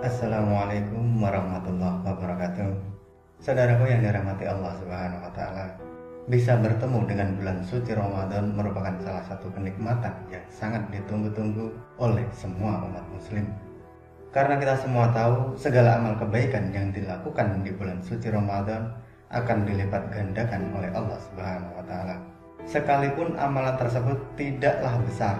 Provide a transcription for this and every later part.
Assalamualaikum warahmatullahi wabarakatuh. Saudaraku yang dirahmati Allah Subhanahu wa taala, bisa bertemu dengan bulan suci Ramadan merupakan salah satu kenikmatan yang sangat ditunggu-tunggu oleh semua umat muslim. Karena kita semua tahu segala amal kebaikan yang dilakukan di bulan suci Ramadan akan dilipat gandakan oleh Allah Subhanahu wa taala. Sekalipun amalan tersebut tidaklah besar,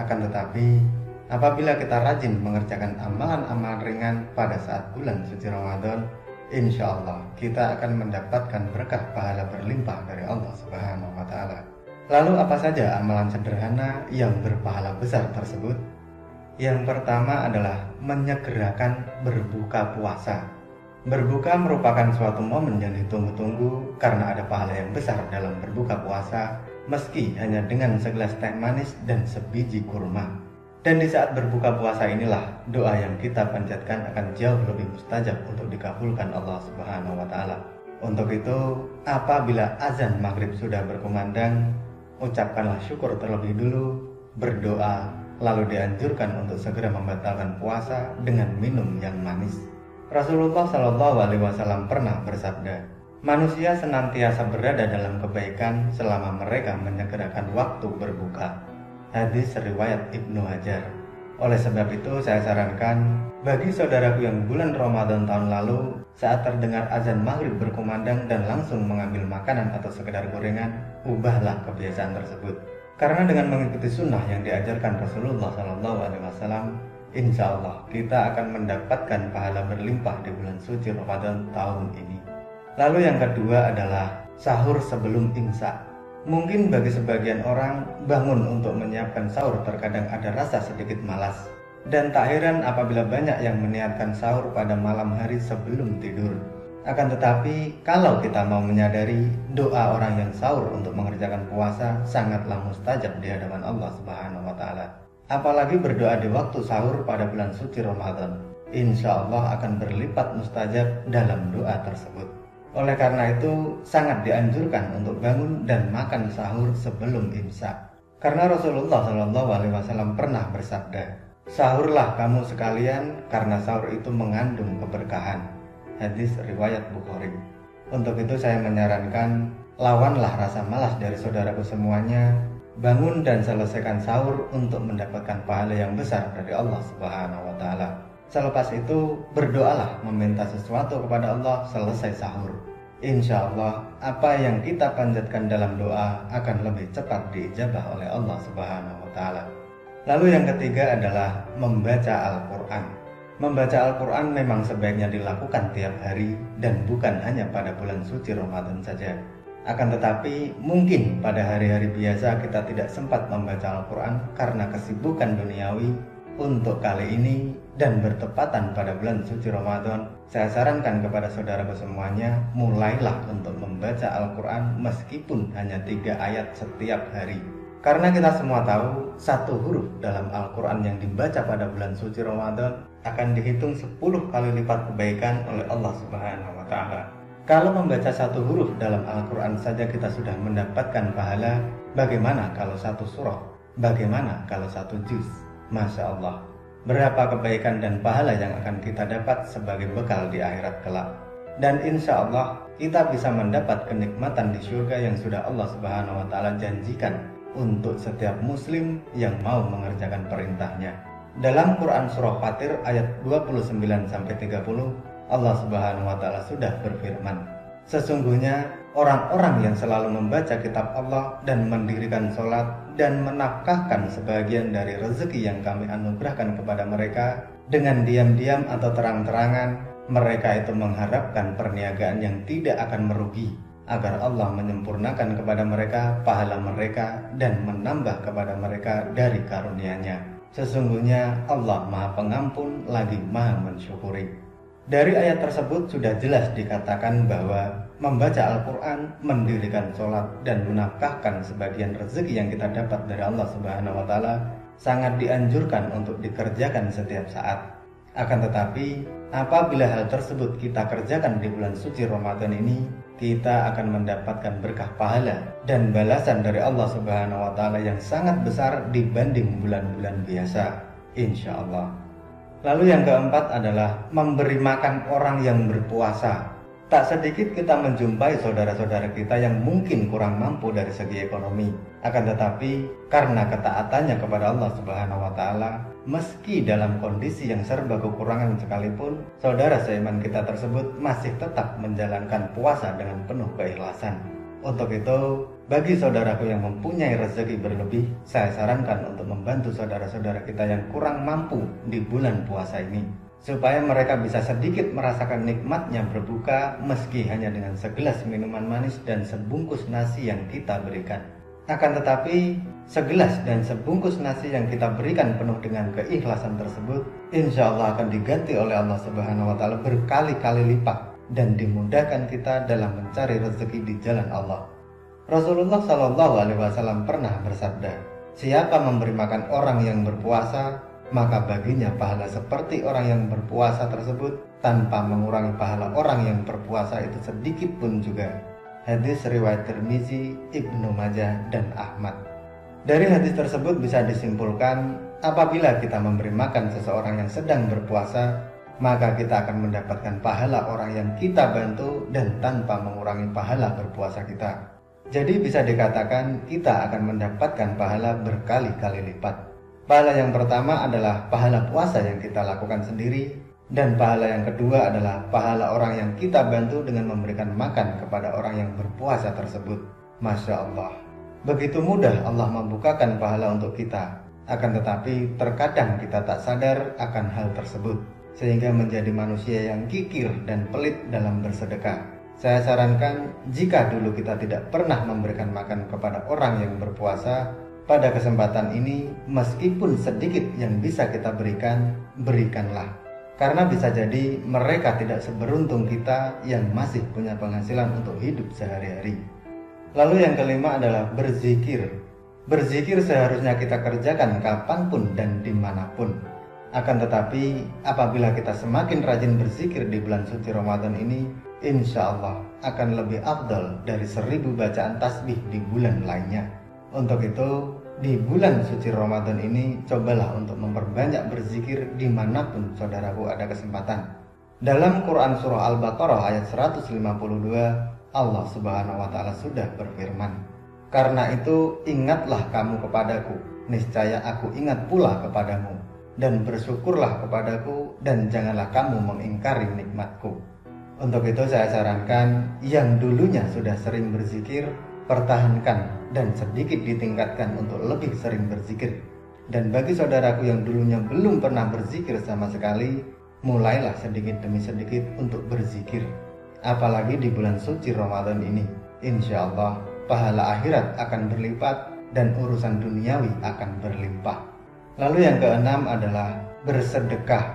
akan tetapi apabila kita rajin mengerjakan amalan-amalan ringan pada saat bulan suci Ramadan, insya Allah kita akan mendapatkan berkah pahala berlimpah dari Allah Subhanahu wa taala. Lalu apa saja amalan sederhana yang berpahala besar tersebut? Yang pertama adalah menyegerakan berbuka puasa. Berbuka merupakan suatu momen yang ditunggu-tunggu karena ada pahala yang besar dalam berbuka puasa, meski hanya dengan segelas teh manis dan sebiji kurma. Dan di saat berbuka puasa inilah doa yang kita panjatkan akan jauh lebih mustajab untuk dikabulkan Allah Subhanahu wa taala. Untuk itu, apabila azan maghrib sudah berkumandang, ucapkanlah syukur terlebih dulu, berdoa, lalu dianjurkan untuk segera membatalkan puasa dengan minum yang manis. Rasulullah Shallallahu Alaihi Wasallam pernah bersabda, manusia senantiasa berada dalam kebaikan selama mereka menyegerakan waktu berbuka. Hadis riwayat Ibnu Hajar. Oleh sebab itu saya sarankan bagi saudaraku yang bulan Ramadan tahun lalu saat terdengar azan maghrib berkumandang dan langsung mengambil makanan atau sekedar gorengan, ubahlah kebiasaan tersebut. Karena dengan mengikuti sunnah yang diajarkan Rasulullah SAW, insya Allah kita akan mendapatkan pahala berlimpah di bulan suci Ramadan tahun ini. Lalu yang kedua adalah sahur sebelum imsak. Mungkin bagi sebagian orang, bangun untuk menyiapkan sahur terkadang ada rasa sedikit malas. Dan tak heran apabila banyak yang meniatkan sahur pada malam hari sebelum tidur. Akan tetapi, kalau kita mau menyadari doa orang yang sahur untuk mengerjakan puasa sangatlah mustajab di hadapan Allah Subhanahu wa taala. Apalagi berdoa di waktu sahur pada bulan suci Ramadan, insya Allah akan berlipat mustajab dalam doa tersebut. Oleh karena itu, sangat dianjurkan untuk bangun dan makan sahur sebelum imsak. Karena Rasulullah SAW pernah bersabda, sahurlah kamu sekalian karena sahur itu mengandung keberkahan. Hadis riwayat Bukhari. Untuk itu saya menyarankan, lawanlah rasa malas dari saudaraku semuanya, bangun dan selesaikan sahur untuk mendapatkan pahala yang besar dari Allah Subhanahu wa taala. Selepas itu, berdoalah meminta sesuatu kepada Allah selesai sahur. Insya Allah, apa yang kita panjatkan dalam doa akan lebih cepat diijabah oleh Allah Subhanahu wa taala. Lalu yang ketiga adalah membaca Al-Quran. Membaca Al-Quran memang sebaiknya dilakukan tiap hari dan bukan hanya pada bulan suci Ramadan saja. Akan tetapi mungkin pada hari-hari biasa kita tidak sempat membaca Al-Quran karena kesibukan duniawi. Untuk kali ini dan bertepatan pada bulan suci Ramadan, saya sarankan kepada saudaraku semuanya, mulailah untuk membaca Al-Quran meskipun hanya 3 ayat setiap hari. Karena kita semua tahu, satu huruf dalam Al-Quran yang dibaca pada bulan suci Ramadan akan dihitung 10 kali lipat kebaikan oleh Allah Subhanahu wa taala. Kalau membaca satu huruf dalam Al-Quran saja kita sudah mendapatkan pahala, bagaimana kalau satu surah? Bagaimana kalau satu juz? Masya Allah, berapa kebaikan dan pahala yang akan kita dapat sebagai bekal di akhirat kelak. Dan insya Allah kita bisa mendapat kenikmatan di surga yang sudah Allah Subhanahu wa taala janjikan untuk setiap muslim yang mau mengerjakan perintahnya. Dalam Quran surah Fatir ayat 29-30, Allah Subhanahu wa taala sudah berfirman, sesungguhnya orang-orang yang selalu membaca kitab Allah dan mendirikan sholat dan menafkahkan sebagian dari rezeki yang kami anugerahkan kepada mereka dengan diam-diam atau terang-terangan, mereka itu mengharapkan perniagaan yang tidak akan merugi, agar Allah menyempurnakan kepada mereka pahala mereka dan menambah kepada mereka dari karunia-Nya. Sesungguhnya Allah Maha Pengampun lagi Maha Mensyukuri. Dari ayat tersebut sudah jelas dikatakan bahwa membaca Al-Quran, mendirikan sholat, dan menafkahkan sebagian rezeki yang kita dapat dari Allah Subhanahu wa taala sangat dianjurkan untuk dikerjakan setiap saat. Akan tetapi, apabila hal tersebut kita kerjakan di bulan suci Ramadan ini, kita akan mendapatkan berkah pahala dan balasan dari Allah Subhanahu wa taala yang sangat besar dibanding bulan-bulan biasa, insya Allah. Lalu yang keempat adalah memberi makan orang yang berpuasa. Tak sedikit kita menjumpai saudara-saudara kita yang mungkin kurang mampu dari segi ekonomi. Akan tetapi karena ketaatannya kepada Allah Subhanahu wa taala, meski dalam kondisi yang serba kekurangan sekalipun, saudara seiman kita tersebut masih tetap menjalankan puasa dengan penuh keikhlasan. Untuk itu, bagi saudaraku yang mempunyai rezeki berlebih, saya sarankan untuk membantu saudara-saudara kita yang kurang mampu di bulan puasa ini, supaya mereka bisa sedikit merasakan nikmatnya berbuka meski hanya dengan segelas minuman manis dan sebungkus nasi yang kita berikan. Akan tetapi, segelas dan sebungkus nasi yang kita berikan penuh dengan keikhlasan tersebut, insya Allah akan diganti oleh Allah Subhanahu wa taala berkali-kali lipat dan dimudahkan kita dalam mencari rezeki di jalan Allah. Rasulullah Shallallahu Alaihi Wasallam pernah bersabda, siapa memberi makan orang yang berpuasa, maka baginya pahala seperti orang yang berpuasa tersebut tanpa mengurangi pahala orang yang berpuasa itu sedikit pun juga. Hadis riwayat Tirmizi, Ibnu Majah, dan Ahmad. Dari hadis tersebut bisa disimpulkan, apabila kita memberi makan seseorang yang sedang berpuasa, maka kita akan mendapatkan pahala orang yang kita bantu dan tanpa mengurangi pahala berpuasa kita. Jadi bisa dikatakan kita akan mendapatkan pahala berkali-kali lipat. Pahala yang pertama adalah pahala puasa yang kita lakukan sendiri, dan pahala yang kedua adalah pahala orang yang kita bantu dengan memberikan makan kepada orang yang berpuasa tersebut. Masya Allah, begitu mudah Allah membukakan pahala untuk kita. Akan tetapi terkadang kita tak sadar akan hal tersebut, sehingga menjadi manusia yang kikir dan pelit dalam bersedekah. Saya sarankan, jika dulu kita tidak pernah memberikan makan kepada orang yang berpuasa, pada kesempatan ini meskipun sedikit yang bisa kita berikan, berikanlah. Karena bisa jadi mereka tidak seberuntung kita yang masih punya penghasilan untuk hidup sehari-hari. Lalu yang kelima adalah berzikir. Berzikir seharusnya kita kerjakan kapanpun dan dimanapun. Akan tetapi apabila kita semakin rajin berzikir di bulan suci Ramadan ini, insya Allah akan lebih afdal dari 1000 bacaan tasbih di bulan lainnya. Untuk itu, di bulan suci Ramadan ini cobalah untuk memperbanyak berzikir dimanapun saudaraku ada kesempatan. Dalam Quran Surah Al-Baqarah ayat 152, Allah Subhanahu wa taala sudah berfirman, "Karena itu ingatlah kamu kepadaku, niscaya aku ingat pula kepadamu. Dan bersyukurlah kepadaku, dan janganlah kamu mengingkari nikmatku." Untuk itu saya sarankan, yang dulunya sudah sering berzikir, pertahankan dan sedikit ditingkatkan untuk lebih sering berzikir. Dan bagi saudaraku yang dulunya belum pernah berzikir sama sekali, mulailah sedikit demi sedikit untuk berzikir. Apalagi di bulan suci Ramadan ini, insya Allah pahala akhirat akan berlipat dan urusan duniawi akan berlimpah. Lalu yang keenam adalah bersedekah.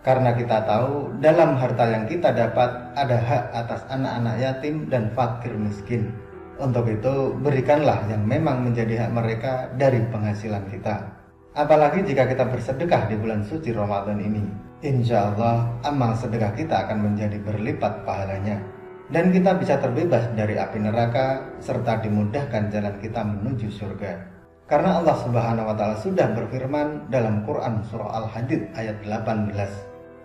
Karena kita tahu dalam harta yang kita dapat ada hak atas anak-anak yatim dan fakir miskin. Untuk itu berikanlah yang memang menjadi hak mereka dari penghasilan kita. Apalagi jika kita bersedekah di bulan suci Ramadan ini, insya Allah amal sedekah kita akan menjadi berlipat pahalanya. Dan kita bisa terbebas dari api neraka serta dimudahkan jalan kita menuju surga. Karena Allah Subhanahu wa taala sudah berfirman dalam Quran surah Al-Hadid ayat 18,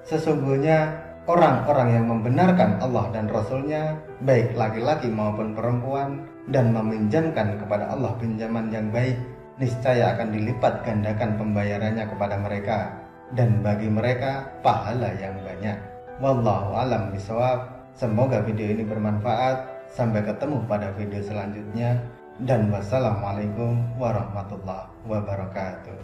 sesungguhnya orang-orang yang membenarkan Allah dan Rasul-Nya, baik laki-laki maupun perempuan, dan meminjamkan kepada Allah pinjaman yang baik, niscaya akan dilipat gandakan pembayarannya kepada mereka, dan bagi mereka pahala yang banyak. Wallahu a'lam bishawab. Semoga video ini bermanfaat. Sampai ketemu pada video selanjutnya. Dan wassalamualaikum warahmatullahi wabarakatuh.